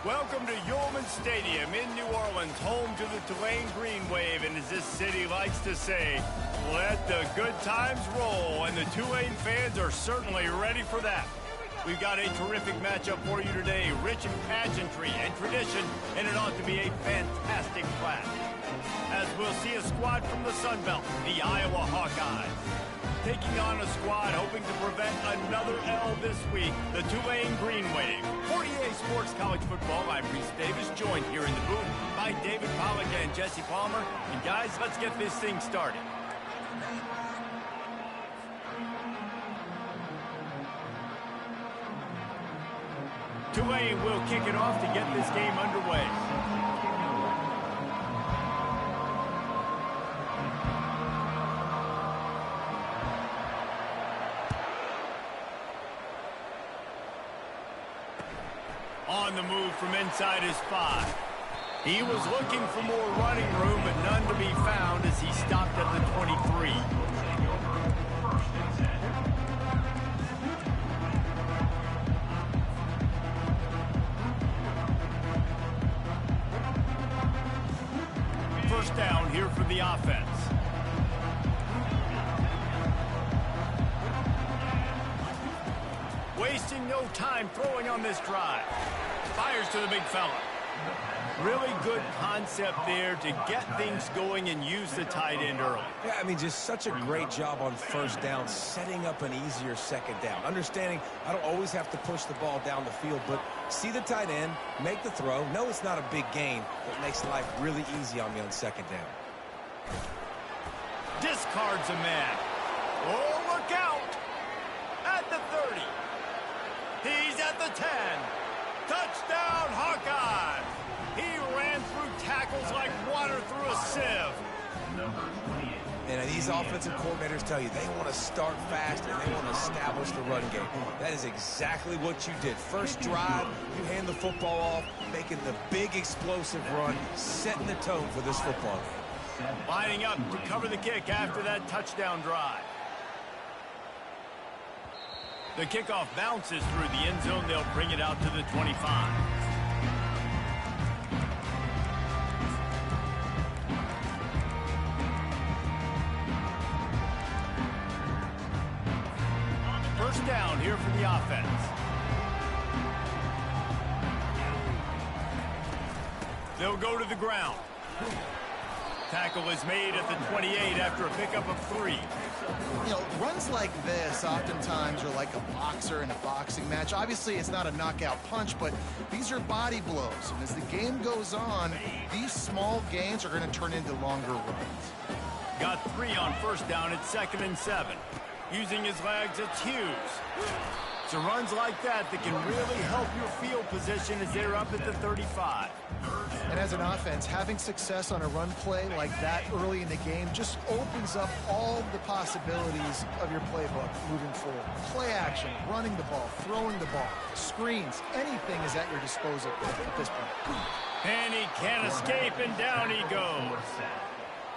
Welcome to Yulman Stadium in New Orleans, home to the Tulane Green Wave, and as this city likes to say, let the good times roll, and the Tulane fans are certainly ready for that. We've got a terrific matchup for you today, rich in pageantry and tradition, and it ought to be a fantastic clash. As we'll see a squad from the Sun Belt, the Iowa Hawkeyes, taking on a squad hoping to prevent another L this week, the Tulane Green Wave. 48 Sports College Football, I'm Reese Davis, joined here in the booth by David Pollack and Jesse Palmer. And guys, let's get this thing started. Tulane will kick it off to get this game underway. On the move from inside his 5. He was looking for more running room, but none to be found as he stopped at the 23. First down here for the offense. Wasting no time throwing on this drive. Fires to the big fella. Really good concept there to get things going and use the tight end early. Yeah, I mean, just such a great job on first down, setting up an easier second down. Understanding I don't always have to push the ball down the field, but see the tight end, make the throw. No, it's not a big gain, but it makes life really easy on me on second down. Discards a man. Oh, look out! At the 30. He's at the 10. Touchdown, Hawkeyes! He ran through tackles like water through a sieve. And these offensive coordinators tell you they want to start fast and they want to establish the run game. That is exactly what you did. First drive, you hand the football off, making the big explosive run, setting the tone for this football game. Lining up to cover the kick after that touchdown drive. The kickoff bounces through the end zone. They'll bring it out to the 25. First down here for the offense. They'll go to the ground. Tackle is made at the 28 after a pickup of 3. You know, runs like this oftentimes are like a boxer in a boxing match. Obviously, it's not a knockout punch, but these are body blows. And as the game goes on, these small gains are going to turn into longer runs. Got 3 on first down at 2nd and 7. Using his legs, it's Hughes. It's runs like that that can really help your field position as they're up at the 35. And as an offense, having success on a run play like that early in the game just opens up all the possibilities of your playbook moving forward. Play action, running the ball, throwing the ball, screens, anything is at your disposal at this point. And he can't escape, and down he goes.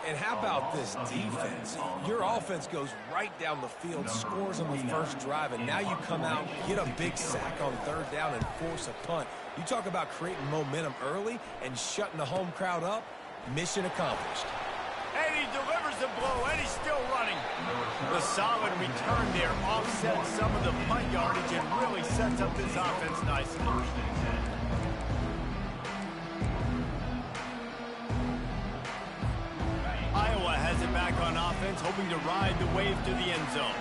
And how about this defense? Your offense goes right down the field, scores on the first drive, and now you come out, get a big sack on third down, and force a punt. You talk about creating momentum early and shutting the home crowd up. Mission accomplished. And he delivers the blow, and he's still running. The solid return there offsets some of the punt yardage and really sets up this offense nicely. Iowa has it back on offense, hoping to ride the wave to the end zone.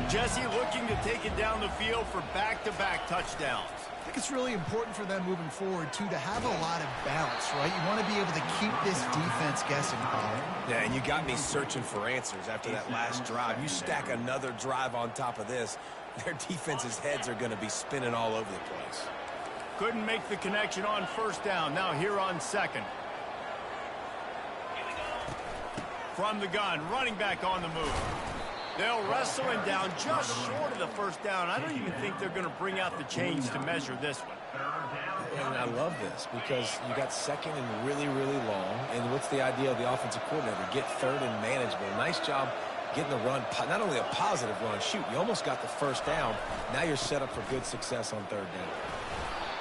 Jesse looking to take it down the field for back-to-back touchdowns. I think it's really important for them moving forward, too, to have a lot of balance, right? You want to be able to keep this defense guessing, Colin. Yeah, and you got me searching for answers after that last drive. You stack another drive on top of this, their defense's heads are going to be spinning all over the place. Couldn't make the connection on first down. Now here on second. From the gun, running back on the move. They'll wrestle him down just short of the first down. I don't even think they're going to bring out the chains to measure this one. And I love this because you got second and really, really long. And what's the idea of the offensive coordinator? Get third and manageable. Nice job getting the run, not only a positive run, shoot, you almost got the first down. Now you're set up for good success on third down.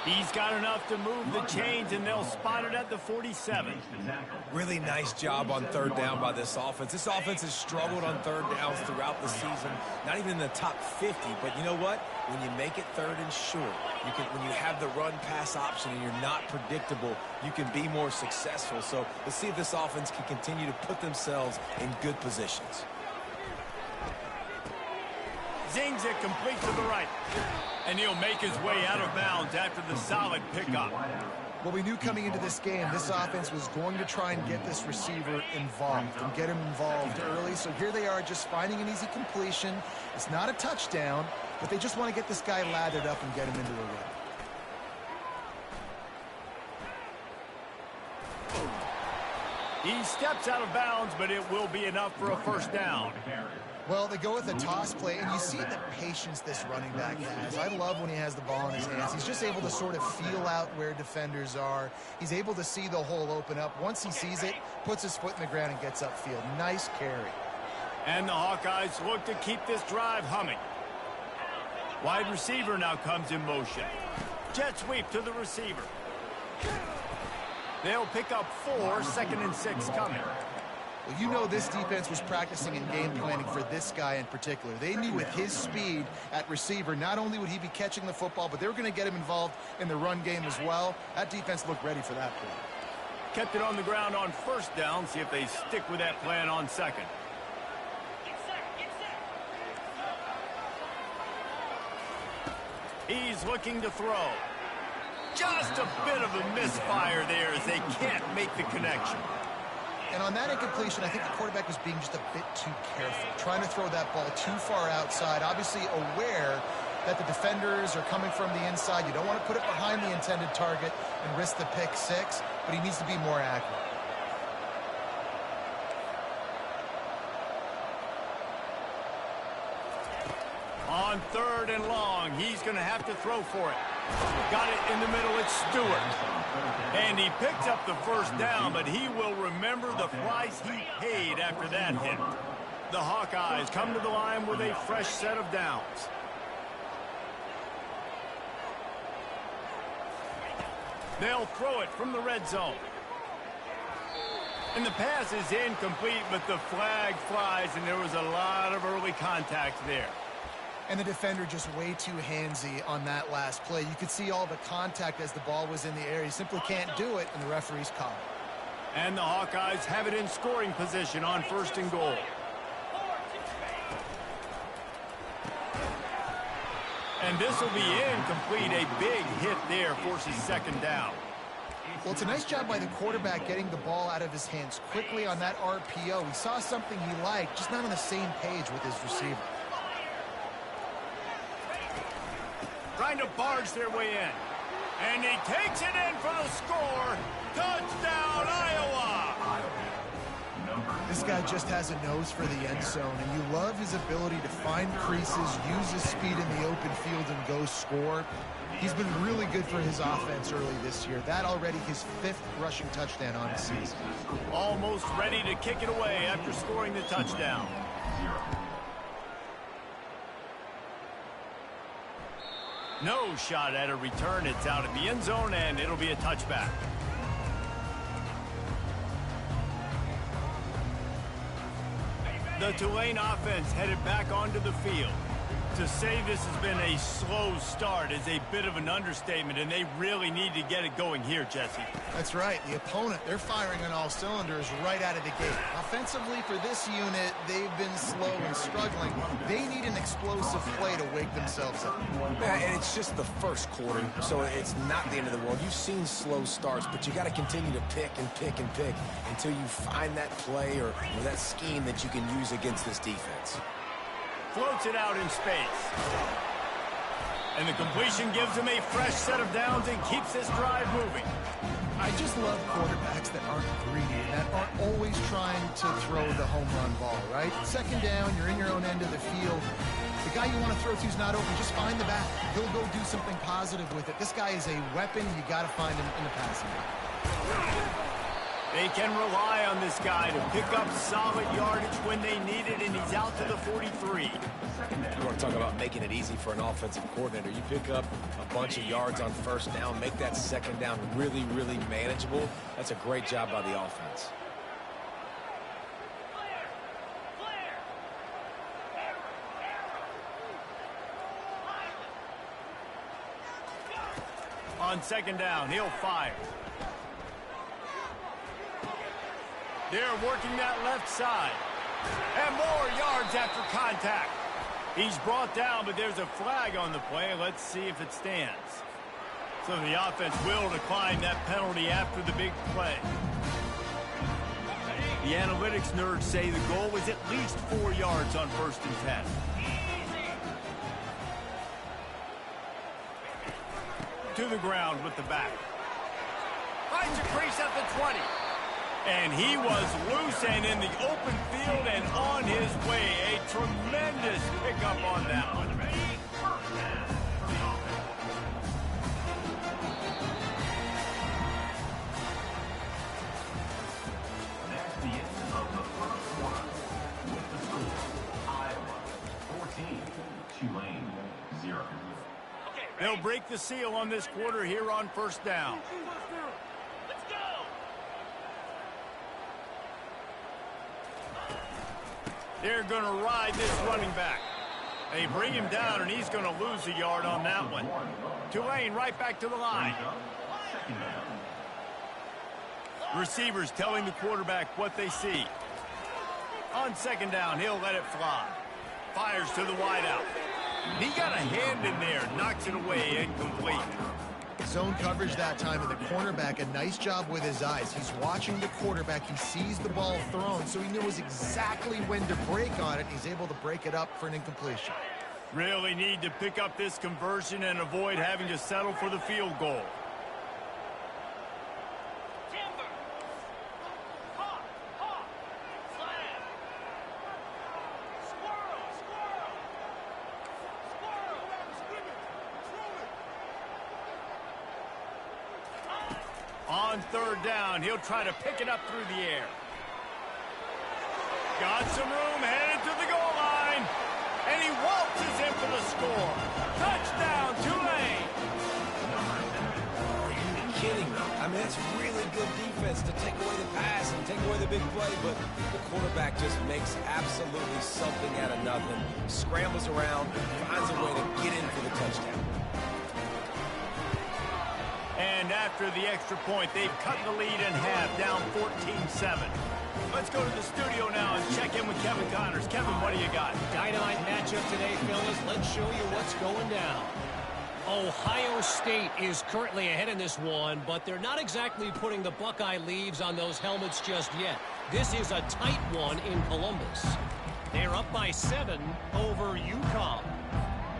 He's got enough to move the chains, and they'll spot it at the 47. Really nice job on third down by this offense. This offense has struggled on third downs throughout the season, not even in the top 50. But you know what? When you make it third and short, when you have the run-pass option and you're not predictable, you can be more successful. So let's see if this offense can continue to put themselves in good positions. Zings it complete to the right. And he'll make his way out of bounds after the solid pickup. Well, we knew coming into this game, this offense was going to try and get this receiver involved and get him involved early. So here they are just finding an easy completion. It's not a touchdown, but they just want to get this guy lathered up and get him into a run. He steps out of bounds, but it will be enough for a first down. Well, they go with a toss play, and you see the patience this running back has. I love when he has the ball in his hands. He's just able to sort of feel out where defenders are. He's able to see the hole open up. Once he sees it, puts his foot in the ground and gets upfield. Nice carry. And the Hawkeyes look to keep this drive humming. Wide receiver now comes in motion. Jet sweep to the receiver. They'll pick up 4, 2nd and 6 coming. Well, you know this defense was practicing and game planning for this guy in particular. They knew with his speed at receiver, not only would he be catching the football, but they were going to get him involved in the run game as well. That defense looked ready for that play. Kept it on the ground on first down. See if they stick with that plan on second. He's looking to throw. Just a bit of a misfire there as they can't make the connection. And on that incompletion, I think the quarterback was being just a bit too careful, trying to throw that ball too far outside, obviously aware that the defenders are coming from the inside. You don't want to put it behind the intended target and risk the pick six, but he needs to be more accurate. On 3rd and long, he's going to have to throw for it. Got it in the middle, it's Stewart. And he picked up the first down, but he will remember the price he paid after that hit. The Hawkeyes come to the line with a fresh set of downs. They'll throw it from the red zone. And the pass is incomplete, but the flag flies, and there was a lot of early contact there. And the defender just way too handsy on that last play. You could see all the contact as the ball was in the air. He simply can't do it, and the referee's caught it. And the Hawkeyes have it in scoring position on 1st and goal. And this will be incomplete. A big hit there forces 2nd down. Well, it's a nice job by the quarterback getting the ball out of his hands quickly on that RPO. He saw something he liked, just not on the same page with his receiver. Trying to barge their way in. And he takes it in for the score. Touchdown, Iowa! This guy just has a nose for the end zone, and you love his ability to find creases, use his speed in the open field, and go score. He's been really good for his offense early this year. That already his 5th rushing touchdown on the season. Almost ready to kick it away after scoring the touchdown. No shot at a return. It's out of the end zone, and it'll be a touchback. The Tulane offense headed back onto the field. To say this has been a slow start is a bit of an understatement, and they really need to get it going here, Jesse. That's right. The opponent, they're firing on all cylinders right out of the gate. Offensively, for this unit, they've been slow and struggling. They need an explosive play to wake themselves up. Yeah, and it's just the first quarter, so it's not the end of the world. You've seen slow starts, but you got to continue to pick and pick and pick until you find that play or that scheme that you can use against this defense. Floats it out in space. And the completion gives him a fresh set of downs and keeps this drive moving. I just love quarterbacks that aren't greedy, that aren't always trying to throw the home run ball, right? 2nd down, you're in your own end of the field. The guy you want to throw to is not open. Just find the back. He'll go do something positive with it. This guy is a weapon. You got to find him in the passing game. They can rely on this guy to pick up solid yardage when they need it, and he's out to the 43. You want to talk about making it easy for an offensive coordinator. You pick up a bunch of yards on first down, make that second down really, really manageable. That's a great job by the offense. On second down, he'll fire. They're working that left side. And more yards after contact. He's brought down, but there's a flag on the play. Let's see if it stands. So the offense will decline that penalty after the big play. The analytics nerds say the goal was at least 4 yards on 1st and 10. To the ground with the back. Finds a crease at the 20. And he was loose and in the open field and on his way. A tremendous pickup on that one. Next, the end of the first quarter with the score: Iowa 14, Tulane 0. They'll break the seal on this quarter here on 1st down. They're going to ride this running back. They bring him down, and he's going to lose a yard on that one. Tulane right back to the line. Receivers telling the quarterback what they see. On second down, he'll let it fly. Fires to the wideout. He got a hand in there, knocks it away, incomplete. Zone coverage that time, and the cornerback, a nice job with his eyes. He's watching the quarterback. He sees the ball thrown, so he knows exactly when to break on it. He's able to break it up for an incompletion. Really need to pick up this conversion and avoid having to settle for the field goal. On third down, he'll try to pick it up through the air. Got some room, headed to the goal line. And he waltzes in for the score. Touchdown, Tulane. Are you kidding me? I mean, that's really good defense to take away the pass and take away the big play, but the quarterback just makes absolutely something out of nothing. Scrambles around, finds a way to get in for the touchdown. And after the extra point, they've cut the lead in half, down 14-7. Let's go to the studio now and check in with Kevin Connors. Kevin, what do you got? Dynamite matchup today, fellas. Let's show you what's going down. Ohio State is currently ahead in this one, but they're not exactly putting the Buckeye leaves on those helmets just yet. This is a tight one in Columbus. They're up by 7 over UConn.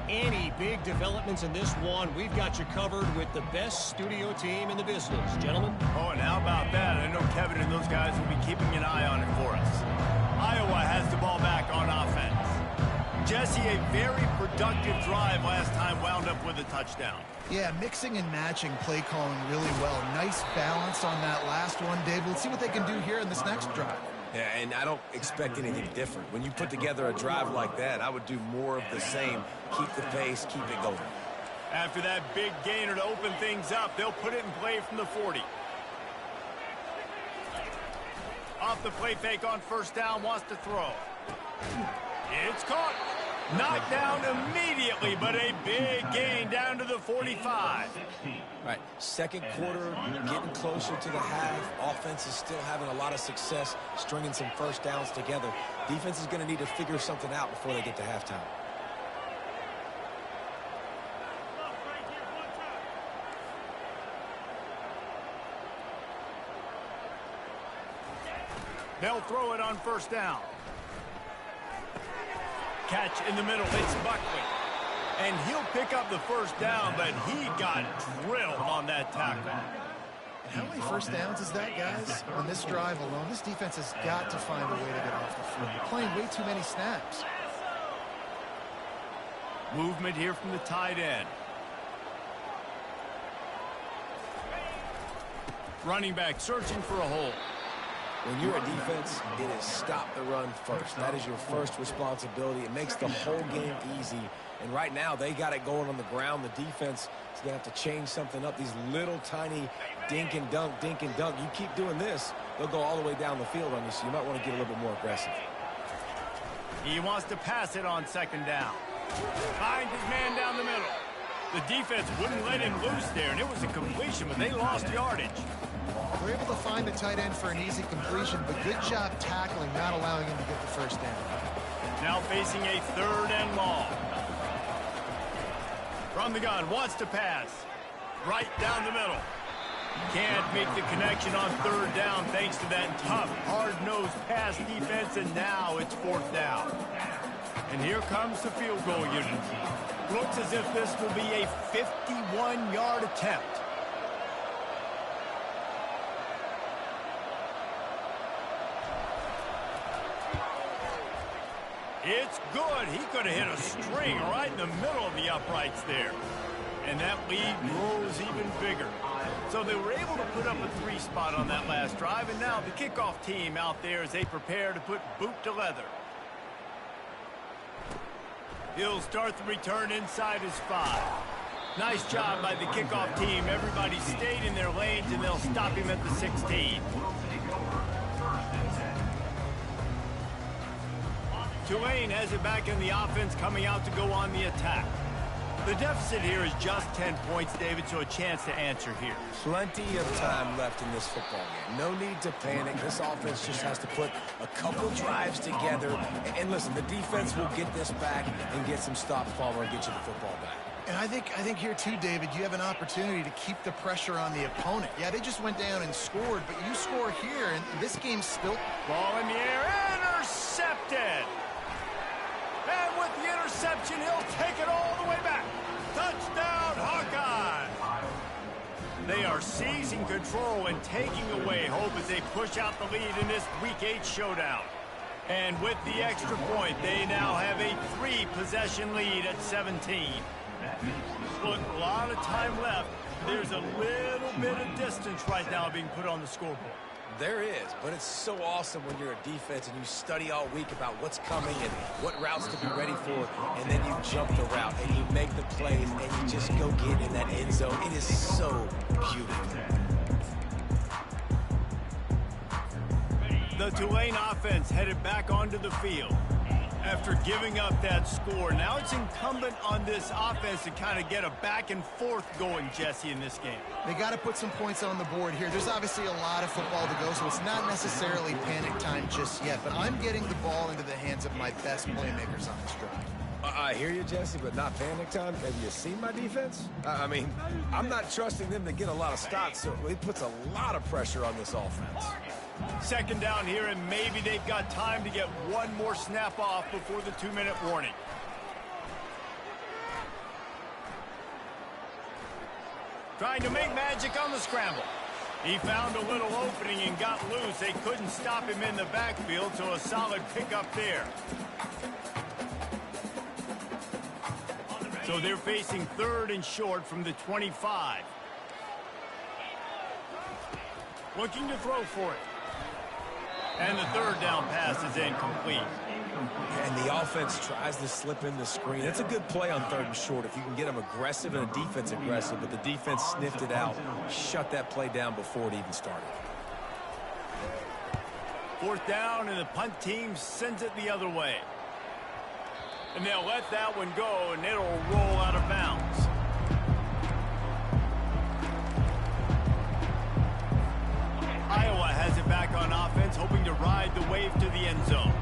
Any big developments in this one, we've got you covered with the best studio team in the business. Gentlemen? Oh, and how about that? I know Kevin and those guys will be keeping an eye on it for us. Iowa has the ball back on offense. Jesse, a very productive drive last time, wound up with a touchdown. Yeah, mixing and matching play calling really well. Nice balance on that last one, Dave. Let's see what they can do here in this next drive. Yeah, and I don't expect anything different. When you put together a drive like that, I would do more of the same. Keep the pace, keep it going. After that big gainer to open things up, they'll put it in play from the 40. Off the play fake on first down, wants to throw. It's caught. Knocked down immediately, but a big gain down to the 45. Right, second quarter, getting closer to the half. Offense is still having a lot of success stringing some first downs together. Defense is going to need to figure something out before they get to halftime. They'll throw it on first down. Catch in the middle, it's Buckley. And he'll pick up the first down, but he got drilled on that tackle. How many first downs is that, guys? On this drive alone, this defense has got to find a way to get off the field. They're playing way too many snaps. Movement here from the tight end. Running back searching for a hole. When you're a defense, it is stop the run first. That is your first responsibility. It makes the whole game easy. And right now, they got it going on the ground. The defense is going to have to change something up. These little tiny dink and dunk, dink and dunk. You keep doing this, they'll go all the way down the field on you, so you might want to get a little bit more aggressive. He wants to pass it on second down. Finds his man down the middle. The defense wouldn't let him loose there, and it was a completion, but they lost yardage. They're able to find the tight end for an easy completion, but good job tackling, not allowing him to get the first down. Now facing a 3rd and long. From the gun, wants to pass. Right down the middle. Can't make the connection on 3rd down thanks to that tough, hard-nosed pass defense, and now it's 4th down. And here comes the field goal unit. Looks as if this will be a 51-yard attempt. It's good. He could have hit a string right in the middle of the uprights there. And that lead grows even bigger. So they were able to put up a 3 spot on that last drive, and now the kickoff team out there as they prepare to put boot to leather. He'll start the return inside his 5. Nice job by the kickoff team. Everybody stayed in their lanes, and they'll stop him at the 16. Tulane has it back in the offense, coming out to go on the attack. The deficit here is just 10 points, David, so a chance to answer here. Plenty of time left in this football game. No need to panic. This offense just has to put a couple drives together. And listen, the defense will get this back and get some stops, Palmer, and get you the football back. And I think here too, David, you have an opportunity to keep the pressure on the opponent. Yeah, they just went down and scored, but you score here, and this game's still... Ball in the air, intercepted! And with the interception, he'll take it all the way back. Touchdown, Hawkeye! They are seizing control and taking away hope as they push out the lead in this Week 8 showdown. And with the extra point, they now have a 3-possession lead at 17. Look, a lot of time left. There's a little bit of distance right now being put on the scoreboard. There is, but it's so awesome when you're a defense and you study all week about what's coming and what routes to be ready for, and then you jump the route and you make the plays and you just go get in that end zone. It is so beautiful. The Tulane offense headed back onto the field. After giving up that score, now it's incumbent on this offense to kind of get a back and forth going, Jesse, in this game. They got to put some points on the board here. There's obviously a lot of football to go, so it's not necessarily panic time just yet, but I'm getting the ball into the hands of my best playmakers on this drive. I hear you, Jesse, but not panic time. Have you seen my defense? I mean, I'm not trusting them to get a lot of stops, so it puts a lot of pressure on this offense. Second down here, and maybe they've got time to get one more snap off before the 2-minute warning. Trying to make magic on the scramble. He found a little opening and got loose. They couldn't stop him in the backfield, so a solid pickup there. So they're facing 3rd and short from the 25. Looking to throw for it. And the 3rd down pass is incomplete. And the offense tries to slip in the screen. It's a good play on 3rd and short if you can get them aggressive and the defense aggressive, but the defense sniffed it out, shut that play down before it even started. 4th down, and the punt team sends it the other way. And they'll let that one go, and it'll roll out of bounds. Iowa has it back on offense, hoping to ride the wave to the end zone.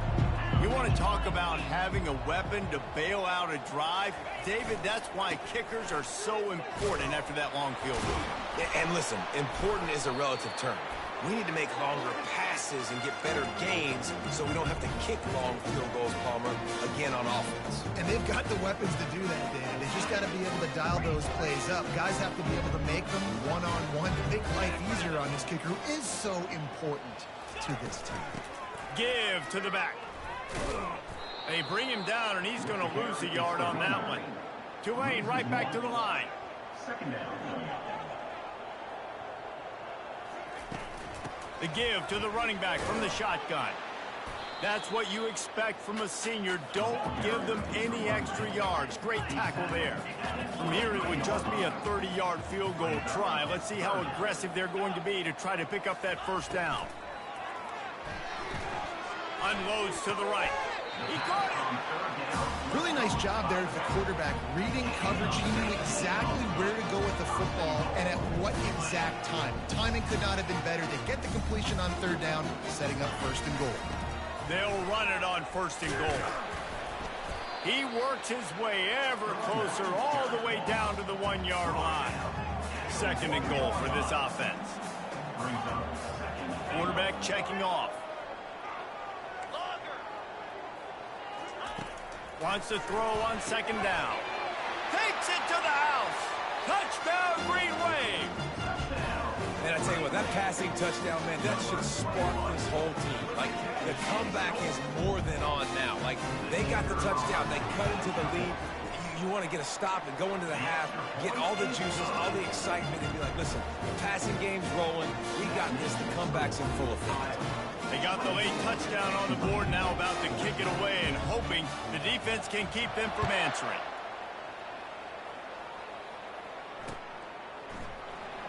You want to talk about having a weapon to bail out a drive? David, that's why kickers are so important after that long field goal. And listen, important is a relative term. We need to make longer passes and get better gains so we don't have to kick long field goals, Palmer, again on offense. And they've got the weapons to do that, Dan. They just got to be able to dial those plays up. Guys have to be able to make them one-on-one to make life easier on this kicker, who is so important to this team. Give to the back. They bring him down, and he's going to lose a yard on that one. Tulane right back to the line. The give to the running back from the shotgun. That's what you expect from a senior. Don't give them any extra yards. Great tackle there. From here, it would just be a 30-yard field goal try. Let's see how aggressive they're going to be to try to pick up that first down. Unloads to the right. He caught it. Really nice job there of the quarterback. Reading coverage, he knew exactly where to go with the football and at what exact time. Timing could not have been better. They get the completion on third down, setting up first and goal. They'll run it on first and goal. He works his way ever closer all the way down to the 1-yard line. Second and goal for this offense. Quarterback checking off. Wants to throw on second down. Takes it to the house. Touchdown, Green Wave. Man, I tell you what, that passing touchdown, man, that should spark this whole team. Like, the comeback is more than on now. Like, they got the touchdown. They cut into the lead. You want to get a stop and go into the half, get all the juices, all the excitement, and be like, listen, the passing game's rolling. We got this. The comeback's in full effect. They got the late touchdown on the board, now about to kick it away and hoping the defense can keep them from answering.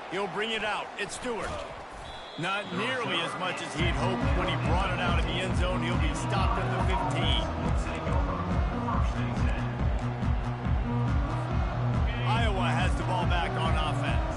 He'll bring it out. It's Stewart. Not nearly as much as he'd hoped when he brought it out in the end zone. He'll be stopped at the 15. Iowa has the ball back on offense.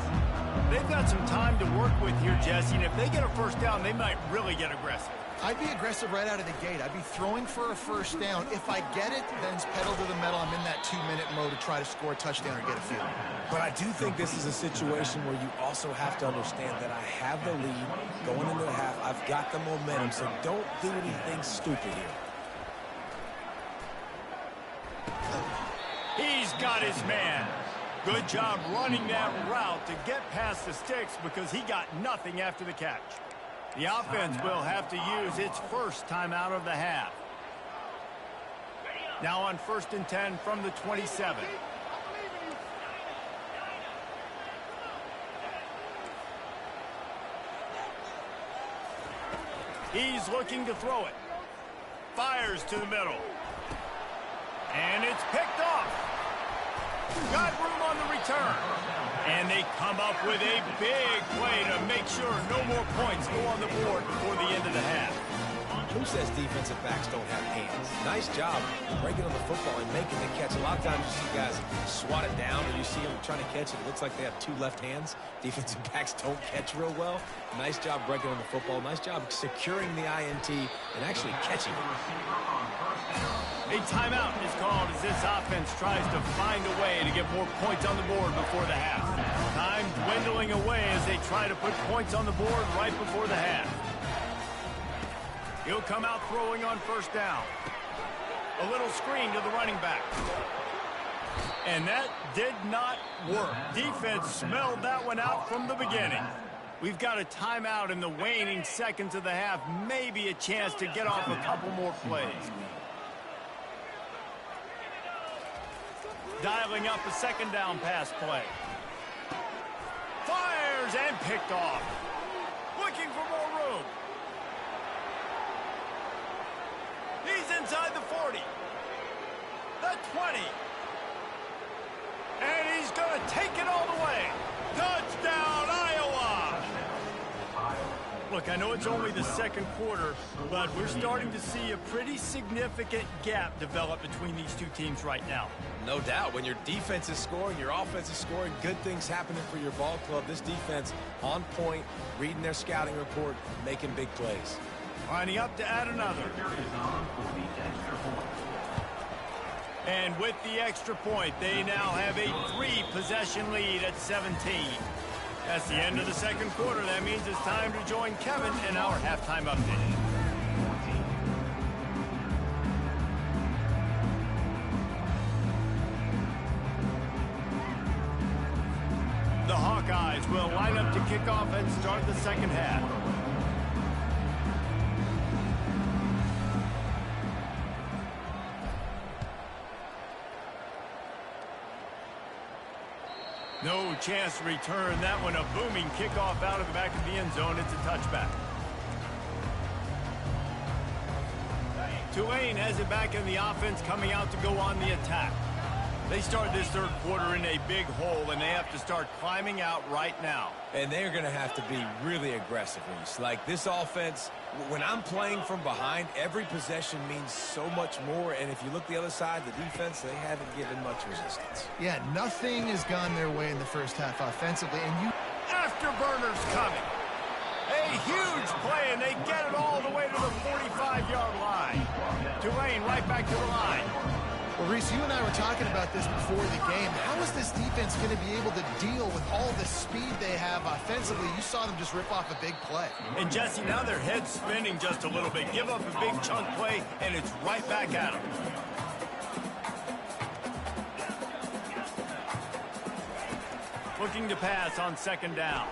They've got some time to work with here, Jesse, and if they get a first down, they might really get aggressive. I'd be aggressive right out of the gate. I'd be throwing for a first down. If I get it, then it's pedal to the metal. I'm in that 2-minute mode to try to score a touchdown or get a field. But I do think this is a situation where you also have to understand that I have the lead going into the half. I've got the momentum, so don't do anything stupid here. He's got his man. Good job running that route to get past the sticks because he got nothing after the catch. The offense will have to use its first timeout of the half. Now on 1st and 10 from the 27. He's looking to throw it. Fires to the middle. And it's picked off. Got room on the return. And they come up with a big play to make sure no more points go on the board before the end of the half. Who says defensive backs don't have hands? Nice job breaking on the football and making the catch. A lot of times you see guys swat it down or you see them trying to catch it. It looks like they have two left hands. Defensive backs don't catch real well. Nice job breaking on the football. Nice job securing the INT and actually catching it. A timeout is called as this offense tries to find a way to get more points on the board before the half. Time dwindling away as they try to put points on the board right before the half. He'll come out throwing on first down. A little screen to the running back. And that did not work. Defense smelled that one out from the beginning. We've got a timeout in the waning seconds of the half. Maybe a chance to get off a couple more plays. Dialing up a second down pass play. Fires and picked off. Looking for more room. He's inside the 40. The 20. And he's going to take it all the way. Touchdown, Iowa! Look, I know it's only the second quarter, but we're starting to see a pretty significant gap develop between these two teams right now. No doubt. When your defense is scoring, your offense is scoring, good things happening for your ball club. This defense on point, reading their scouting report, making big plays. Lining up to add another. And with the extra point, they now have a 3-possession lead at 17. That's the end of the second quarter. That means it's time to join Kevin in our halftime update. The Hawkeyes will line up to kick off and start the second half. No chance to return that one. A booming kickoff out of the back of the end zone. It's a touchback. Tulane has it back in the offense, coming out to go on the attack. They start this third quarter in a big hole, and they have to start climbing out right now. And they're going to have to be really aggressive, Reese. Like this offense, when I'm playing from behind, every possession means so much more. And if you look the other side, the defense, they haven't given much resistance. Yeah, nothing has gone their way in the first half offensively. And Afterburners coming. A huge play, and they get it all the way to the 45-yard line. Tulane right back to the line. Well, Reese, you and I were talking about this before the game. How is this defense going to be able to deal with all the speed they have offensively? You saw them just rip off a big play. And, Jesse, now their head's spinning just a little bit. Give up a big chunk play, and it's right back at them. Looking to pass on second down.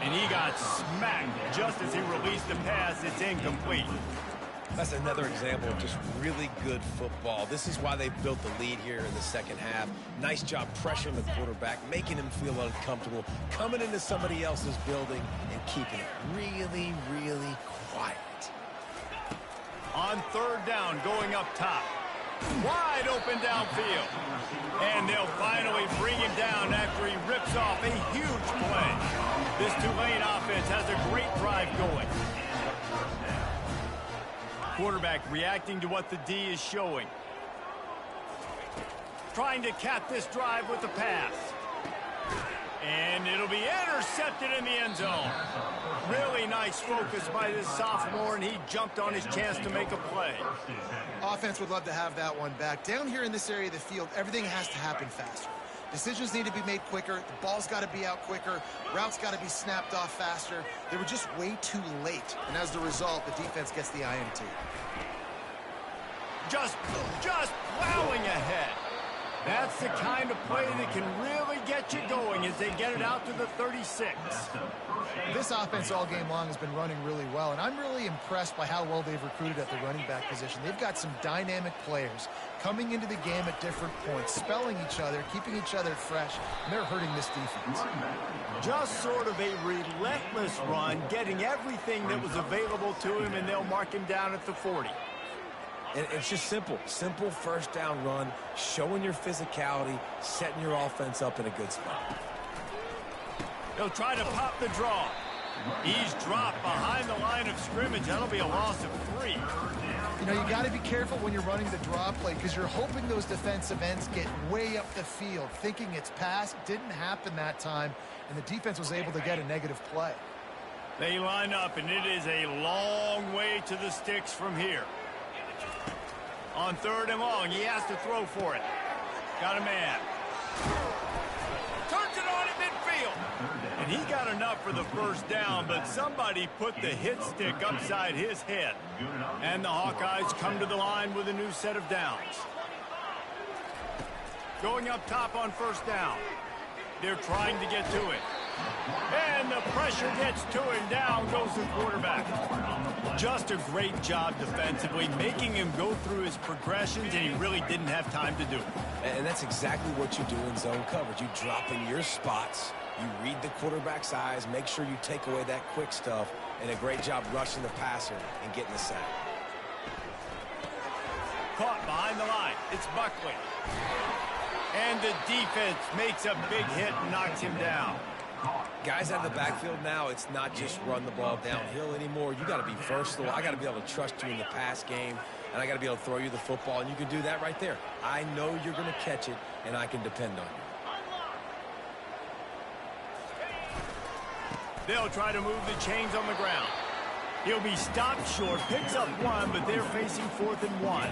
And he got smacked just as he released the pass. It's incomplete. That's another example of just really good football. This is why they built the lead here in the second half. Nice job pressuring the quarterback, making him feel uncomfortable, coming into somebody else's building and keeping it really, really quiet. On third down, going up top. Wide open downfield. And they'll finally bring him down after he rips off a huge play. This Tulane offense has a great drive going. Quarterback reacting to what the D is showing. Trying to cap this drive with the pass. And it'll be intercepted in the end zone. Really nice focus by this sophomore, and he jumped on his chance to make a play. Offense would love to have that one back. Down here in this area of the field, everything has to happen faster. Decisions need to be made quicker. The ball's got to be out quicker. Routes got to be snapped off faster. They were just way too late. And as the result, the defense gets the INT. Just plowing ahead. That's the kind of play that can really get you going as they get it out to the 36. This offense all game long has been running really well, and I'm really impressed by how well they've recruited at the running back position. They've got some dynamic players coming into the game at different points, spelling each other, keeping each other fresh, and they're hurting this defense. Just sort of a relentless run, getting everything that was available to him, and they'll mark him down at the 40. And it's just simple first down run, showing your physicality, setting your offense up in a good spot. They'll try to pop the draw. He's dropped behind the line of scrimmage. That'll be a loss of 3. You know, you got to be careful when you're running the draw play because you're hoping those defensive ends get way up the field, thinking it's pass. Didn't happen that time, and the defense was able to get a negative play. They line up, and it is a long way to the sticks from here. On third and long, he has to throw for it. Got a man. Turns it on at midfield. And he got enough for the first down, but somebody put the hit stick upside his head. And the Hawkeyes come to the line with a new set of downs. Going up top on first down. They're trying to get to it. And the pressure gets to him. Down goes the quarterback. Just a great job defensively, making him go through his progressions, and he really didn't have time to do it. And that's exactly what you do in zone coverage. You drop in your spots, you read the quarterback's eyes, make sure you take away that quick stuff, and a great job rushing the passer and getting the sack. Caught behind the line. It's Buckley. And the defense makes a big hit and knocks him down. Guys out of the backfield now, it's not just run the ball downhill anymore. You got to be versatile. I got to be able to trust you in the pass game, and I got to be able to throw you the football, and you can do that right there. I know you're going to catch it, and I can depend on you. They'll try to move the chains on the ground. He'll be stopped short, picks up 1, but they're facing 4th and 1.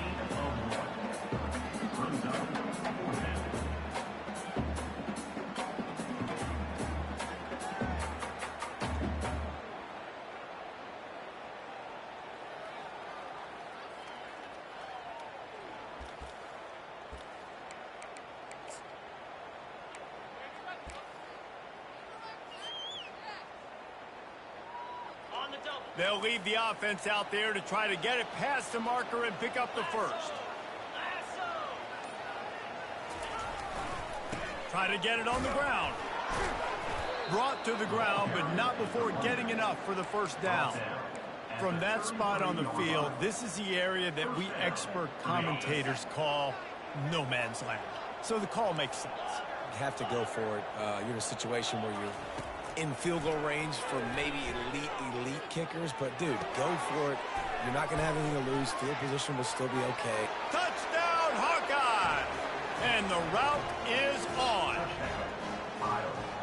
They'll leave the offense out there to try to get it past the marker and pick up the first. Try to get it on the ground. Brought to the ground, but not before getting enough for the first down. From that spot on the field, this is the area that we expert commentators call no man's land. So the call makes sense. You have to go for it. You're in a situation where you're in field goal range for maybe elite kickers, but dude, go for it. You're not going to have anything to lose. Field position will still be okay. Touchdown, Hawkeye! And the route is on.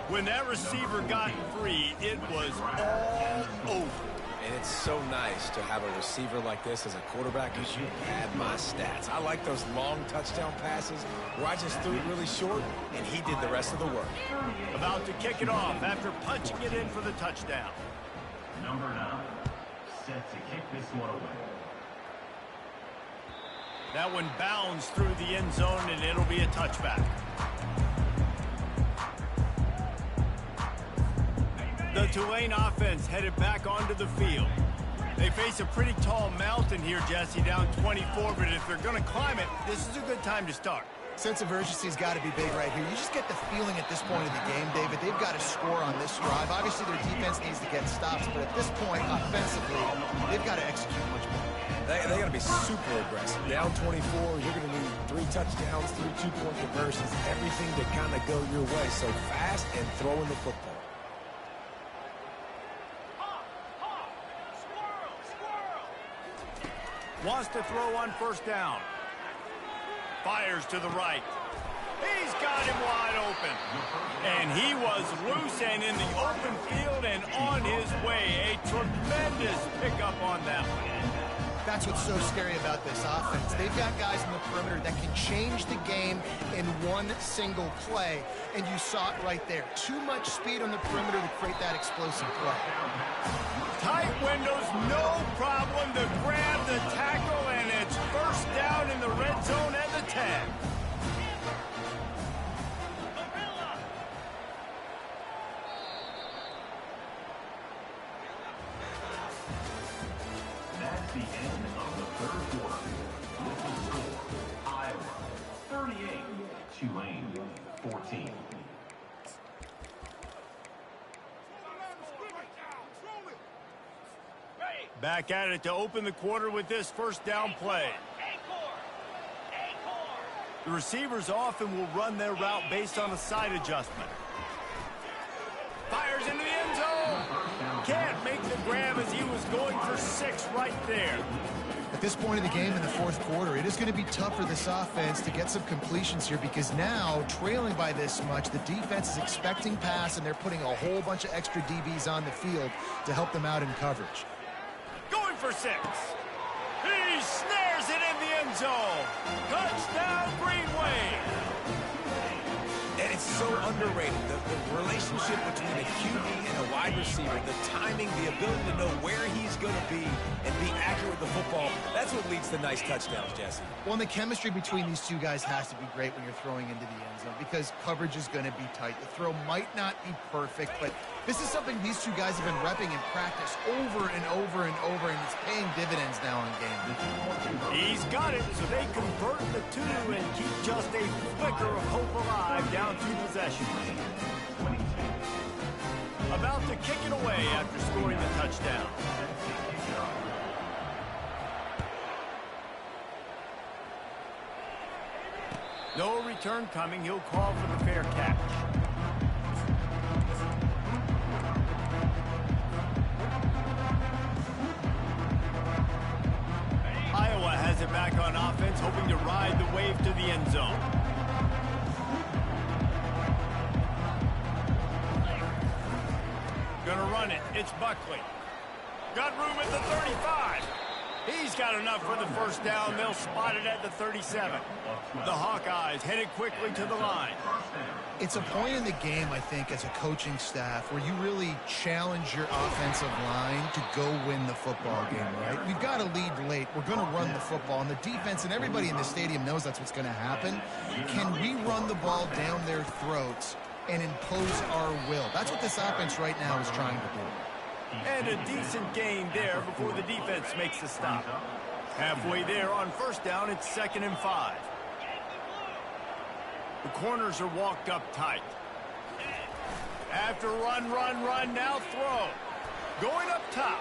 When that receiver got free, it was all over. And it's so nice to have a receiver like this as a quarterback because you had my stats. I like those long touchdown passes where I just threw it really short, and he did the rest of the work. About to kick it off after punching it in for the touchdown. Number 9, set to kick this one away. That one bounds through the end zone, and it'll be a touchback. The Tulane offense headed back onto the field. They face a pretty tall mountain here, Jesse, down 24, but if they're going to climb it, this is a good time to start. Sense of urgency's got to be big right here. You just get the feeling at this point of the game, David, they've got to score on this drive. Obviously, their defense needs to get stops, but at this point, offensively, they've got to execute much more. They got to be super aggressive. Down 24, you're going to need 3 touchdowns, 3 two-point conversions, everything to kind of go your way. So fast and throwing the football. Wants to throw on first down. Fires to the right. He's got him wide open. And he was loose and in the open field and on his way. A tremendous pickup on that one. That's what's so scary about this offense. They've got guys in the perimeter that can change the game in one single play, and you saw it right there. Too much speed on the perimeter to create that explosive play. Tight windows, no problem to grab the tackle, and it's first down in the red zone at the 10. That's the end of the third quarter. With the score, Iowa 38, Tulane 14. Back at it to open the quarter with this first down play. The receivers often will run their route based on a side adjustment. Fires into the end zone. Can't make the grab as he was going for 6 right there. At this point of the game in the fourth quarter, it is going to be tough for this offense to get some completions here because now, trailing by this much, the defense is expecting pass, and they're putting a whole bunch of extra DBs on the field to help them out in coverage. Going for 6. He snares it in the end zone. Touchdown, Green Wave. And it's so underrated, the relationship between a QB and a wide receiver, the timing, the ability to know where he's going to be and be accurate with the football, that's what leads to nice touchdowns, Jesse. Well, and the chemistry between these two guys has to be great when you're throwing into the end zone because coverage is going to be tight. The throw might not be perfect, but this is something these two guys have been repping in practice over and over and over, and it's paying dividends now in game. He's got it, so they convert the 2 and keep just a flicker of hope alive down 2 possessions. About to kick it away after scoring the touchdown. No return coming. He'll call for the fair catch. Iowa has it back on offense, hoping to ride the wave to the end zone. Gonna run it. It's Buckley. Got room at the 35. He's got enough for the first down. They'll spot it at the 37. The Hawkeyes headed quickly to the line. It's a point in the game, I think, as a coaching staff where you really challenge your offensive line to go win the football game, right? We've got to lead late. We're going to run the football, and the defense and everybody in the stadium knows that's what's going to happen. Can we run the ball down their throats and impose our will? That's what this offense right now is trying to do. And a decent gain there before the defense makes the stop. Halfway there on first down, it's 2nd and 5. The corners are walked up tight. After run, now throw. Going up top.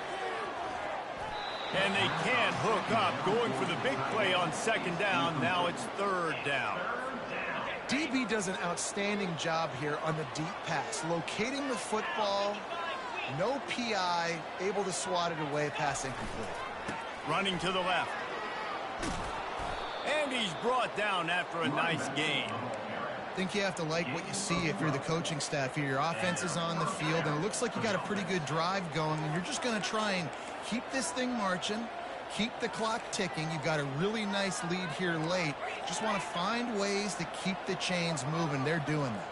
And they can't hook up, going for the big play on second down. Now it's third down. DB does an outstanding job here on the deep pass, locating the football, no PI, able to swat it away, pass incomplete. Running to the left. And he's brought down after a nice gain. I think you have to like what you see if you're the coaching staff here. Your offense is on the field, and it looks like you got a pretty good drive going, and you're just going to try and keep this thing marching, keep the clock ticking. You've got a really nice lead here late. Just want to find ways to keep the chains moving. They're doing that.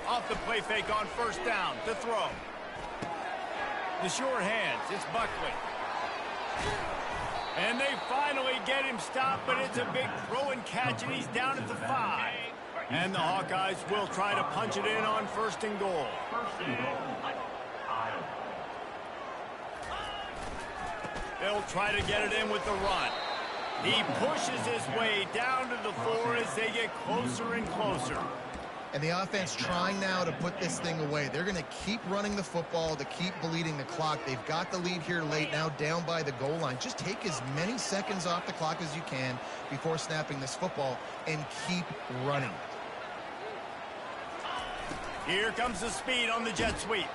Off the play fake on first down to throw. The short hands, it's Buckley. And they finally get him stopped, but it's a big throw and catch, and he's down at the 5. And the Hawkeyes will try to punch it in on first and goal. They'll try to get it in with the run. He pushes his way down to the 4 as they get closer and closer. And the offense trying now to put this thing away. They're going to keep running the football to keep bleeding the clock. They've got the lead here late, now down by the goal line. Just take as many seconds off the clock as you can before snapping this football and keep running. Here comes the speed on the jet sweep.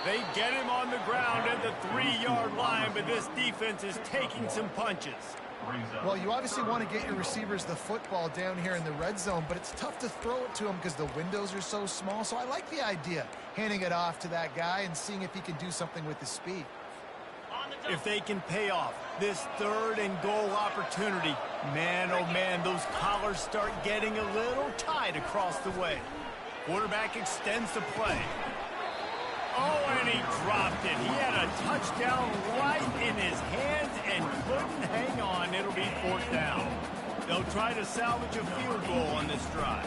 They get him on the ground at the 3-yard line, but this defense is taking some punches. Well, you obviously want to get your receivers the football down here in the red zone, but it's tough to throw it to them because the windows are so small. So I like the idea, handing it off to that guy and seeing if he can do something with his speed. If they can pay off this third and goal opportunity, man, oh man, those collars start getting a little tight across the way. Quarterback extends the play. Oh, and he dropped it. He had a touchdown right in his hands and couldn't hang on. It'll be fourth down. They'll try to salvage a field goal on this drive.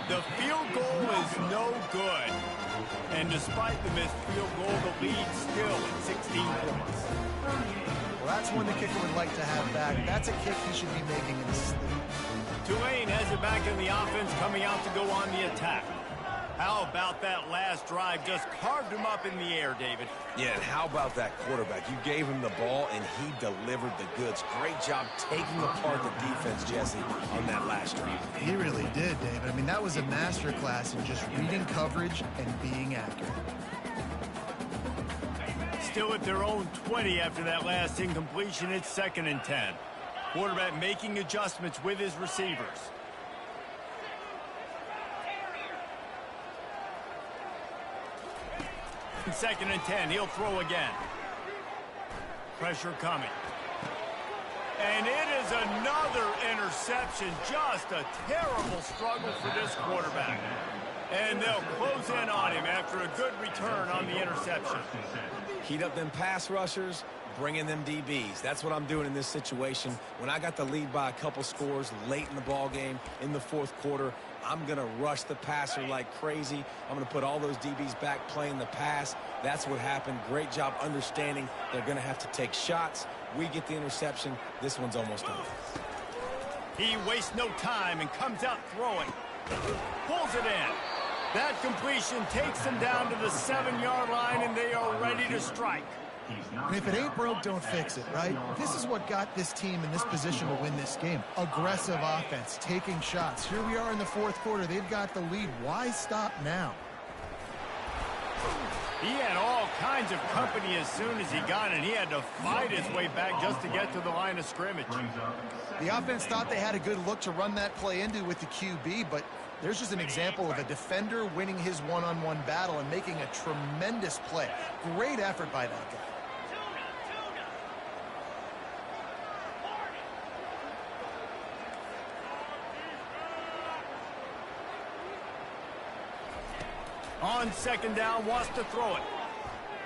The field goal is no good. And despite the missed field goal, the lead still at 16 points. Well, that's one the kicker would like to have back. That's a kick he should be making in his sleep. Tulane has it back in the offense, coming out to go on the attack. How about that last drive? Just carved him up in the air, David. Yeah, and how about that quarterback? You gave him the ball, and he delivered the goods. Great job taking apart the defense, Jesse, on that last drive. He really did, David. I mean, that was a masterclass in just reading coverage and being accurate. Still at their own 20 after that last incompletion. It's 2nd and 10. Quarterback making adjustments with his receivers. Second and 10, he'll throw again. Pressure coming. And it is another interception. Just a terrible struggle for this quarterback. And they'll close in on him after a good return on the interception. Heat up them pass rushers, bring in them DBs. That's what I'm doing in this situation. When I got the lead by a couple scores late in the ball game in the fourth quarter, I'm going to rush the passer like crazy. I'm going to put all those DBs back playing the pass. That's what happened. Great job understanding they're going to have to take shots. We get the interception. This one's almost over. He wastes no time and comes out throwing. Pulls it in. That completion takes them down to the 7-yard line, and they are ready to strike. And if it ain't broke, don't fix it, right? This is what got this team in this position to win this game. Aggressive offense, taking shots. Here we are in the fourth quarter. They've got the lead. Why stop now? He had all kinds of company as soon as he got it. He had to fight his way back just to get to the line of scrimmage. The offense thought they had a good look to run that play into with the QB, but there's just an example of a defender winning his one-on-one battle and making a tremendous play. Great effort by that guy. On second down, wants to throw it.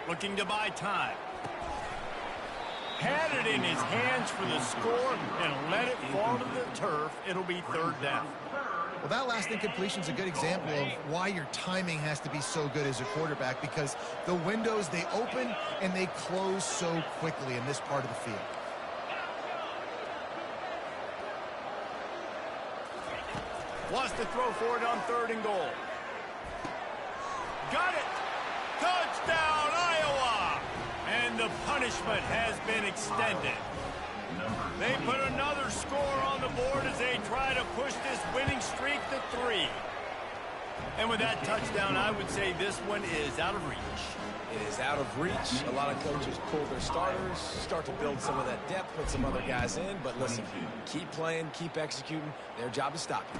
Looking to buy time. Had it in his hands for the score and let it fall to the turf. It'll be third down. Well, that last incompletion is a good example of why your timing has to be so good as a quarterback, because the windows, they open and they close so quickly in this part of the field. Wants to throw for it on 3rd and goal. Got it! Touchdown, Iowa! And the punishment has been extended. They put another score on the board as they try to push this winning streak to 3. And with that touchdown, I would say this one is out of reach. It is out of reach. A lot of coaches pull their starters, start to build some of that depth, put some other guys in. But listen, keep playing, keep executing. Their job is stop you.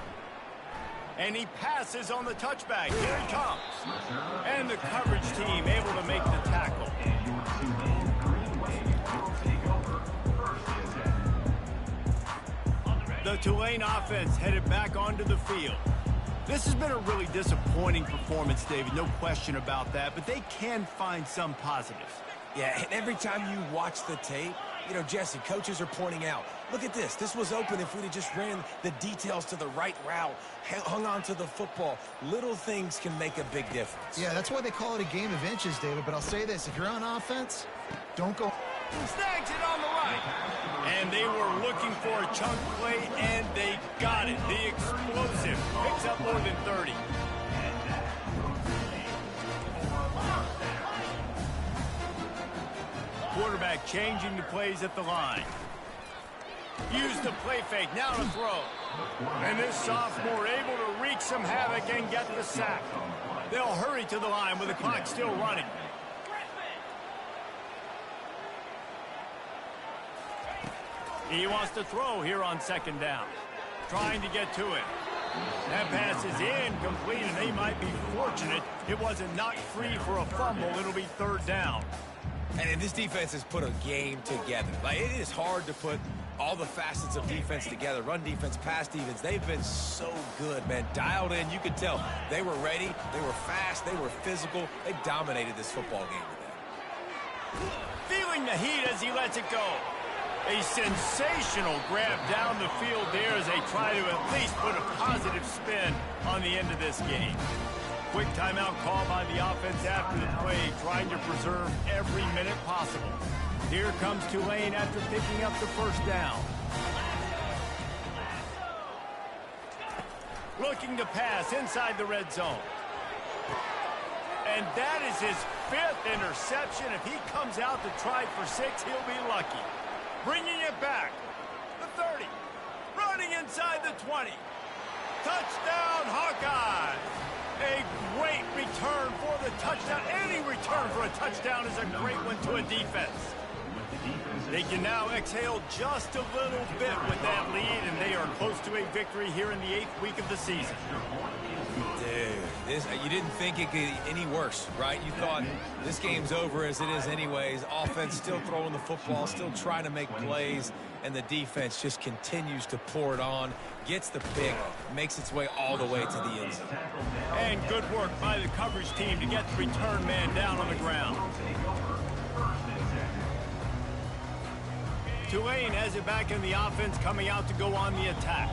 And he passes on the touchback. Here he comes. And the coverage team able to make the tackle. And your Tulane Green Wave will take over 1st and 10. The Tulane offense headed back onto the field. This has been a really disappointing performance, David, no question about that, but they can find some positives. Yeah, and every time you watch the tape, you know, Jesse, coaches are pointing out, look at this. This was open if we'd have just ran the details to the right route, hung on to the football. Little things can make a big difference. Yeah, that's why they call it a game of inches, David. But I'll say this, if you're on offense, don't go. Snags it on the right. And they were looking for a chunk play, and they got it. The explosive picks up more than 30. Quarterback changing the plays at the line. Use the play fake, now to throw. And this sophomore able to wreak some havoc and get the sack. They'll hurry to the line with the clock still running. He wants to throw here on 2nd down. Trying to get to it. That pass is incomplete, and they might be fortunate it wasn't knocked free for a fumble. It'll be 3rd down. And this defense has put a game together. Like, it is hard to put all the facets of defense together. Run defense, pass defense. They've been so good, man. Dialed in. You could tell they were ready. They were fast. They were physical. They dominated this football game today. Feeling the heat as he lets it go. A sensational grab down the field there as they try to at least put a positive spin on the end of this game. Quick timeout call by the offense after the play, trying to preserve every minute possible. Here comes Tulane after picking up the 1st down. Looking to pass inside the red zone. And that is his 5th interception. If he comes out to try for 6, he'll be lucky. Bringing it back. The 30. Running inside the 20. Touchdown, Hawkeyes. A great return for the touchdown. Any return for a touchdown is a great one to a defense. They can now exhale just a little bit with that lead, and they are close to a victory here in the 8th week of the season. Dude, you didn't think it could get any worse, right? You thought this game's over as it is anyways. Offense still throwing the football, still trying to make plays, and the defense just continues to pour it on, gets the pick, makes its way all the way to the end zone. And good work by the coverage team to get the return man down on the ground. Tulane has it back in the offense, coming out to go on the attack.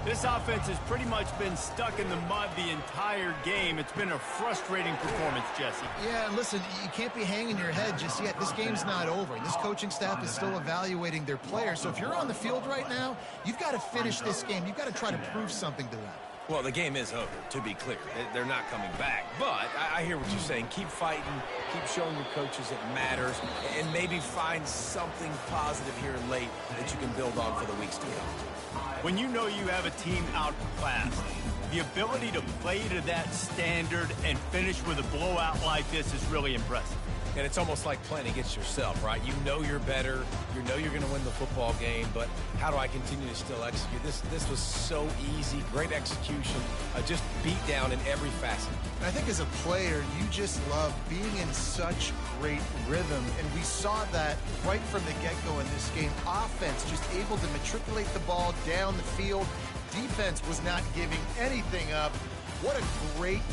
This offense has pretty much been stuck in the mud the entire game. It's been a frustrating performance, Jesse. Yeah, and listen, you can't be hanging your head just yet. This game's not over. This coaching staff is still evaluating their players. So if you're on the field right now, you've got to finish this game. You've got to try to prove something to them. Well, the game is over, to be clear. They're not coming back. But I hear what you're saying. Keep fighting. Keep showing your coaches it matters. And maybe find something positive here late that you can build on for the weeks to come. When you know you have a team outclassed, the ability to play to that standard and finish with a blowout like this is really impressive. And it's almost like playing against yourself, right? You know you're better. You know you're going to win the football game, but how do I continue to still execute? This was so easy. Great execution. Just beat down in every facet. And I think as a player, you just love being in such great rhythm. And we saw that right from the get-go in this game. Offense just able to matriculate the ball down the field. Defense was not giving anything up. What a great